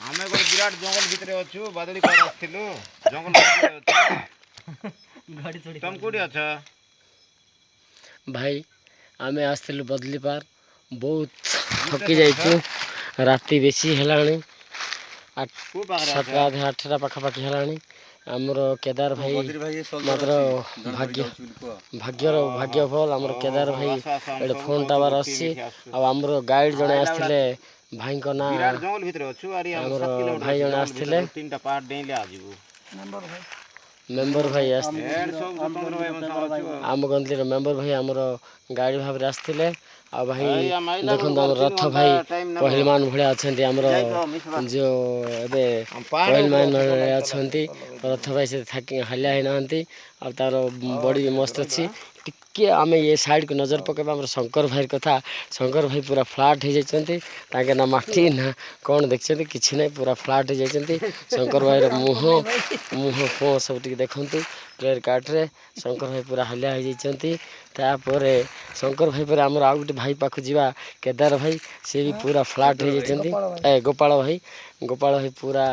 आमे गोटे विराट जंगल भितर अच्छु बादली पार आसलु जंगल भितर अच्छु तुम कोठी अछ भाई आमे आसलु बदली पार बहुत थकी जाइछु राति बेसी हेलाणी 7:30 पाखापाखि हेलाणी आमर केदार भाई मात्र भाग्य भल आमर केदार भाई ए फोन टावर अच्छी आमर गाइड जड़े आसते भाई को ना विराट जंगल भितर अच्छु आमर भाई जड़े आसते तीनटा पहाड़ डेइले आजिबु मेंबर भाई आम गंतली मेंबर भाई आमर गाड़ी भाव आसते आ भाई देखो रथ भाई पहलमान भाया अच्छा जो ए पहलमान अच्छा रथ भाई से हालिया होना आ तार बॉडी भी मस्त अच्छी टिके आम ये साइड को नजर पकेबा आम शंकर भाई कथा शंकर भाई पूरा फ्लाट हो जाती ना माटी ना कौन देखते कि ना पूरा फ्लाट हो जाती शंकर भाई मुह मुह फो सब देखु क्लियर काट्रे शंकर भाई पूरा हालिया हो जाती शंकर भाई पर आमर आउ गोटे भाई पाख जा केदार भाई सी भी पूरा फ्लाट हो जाती गोपाल भाई पूरा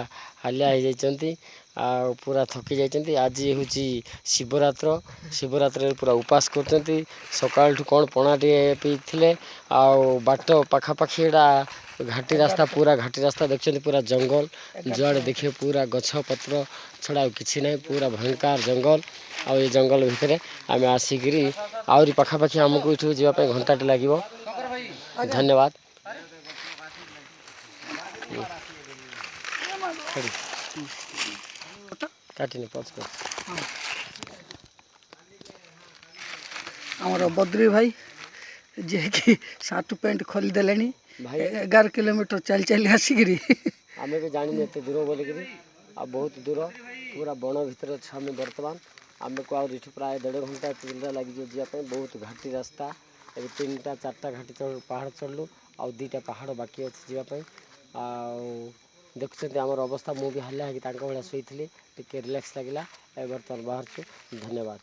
हालिया हो जाती आ पूरा थकी जाती आज हूँ शिवरात्र शिवरात्र पूरा उपास कर सकाल कौन पणा टे पीते बाट पाखापाखि घाटी रास्ता पूरा घाटी रास्ता देखते पूरा जंगल जुआड़े देखिए पूरा गछ पत्र छड़ा किसी ना पूरा भयंकर जंगल आ ये जंगल भितर आम आसिक आहरी पाखापाखि आमको ये जावाई घंटाटे लगे धन्यवाद काटिनी आमर बद्री भाई जे कि सार्ट पैंट खोलीदे 11 किलोमीटर चल चल आसिक आम भी जानी एत दूर बोलिक आ बहुत दूर पूरा बण भितर आम बर्तमान आम को आठ प्राय 1.5 घंटा 3 घंटा लगे जावाई बहुत घाटी रास्ता ए 3टा 4टा घाटी पहाड़ चढ़लु आ 2टा पहाड़ बाकी अच्छे जावाई आ देखुं आमर अवस्था मुझे हालिया भाया शोली टे रिलैक्स लगे बर्तमान बाहर धन्यवाद।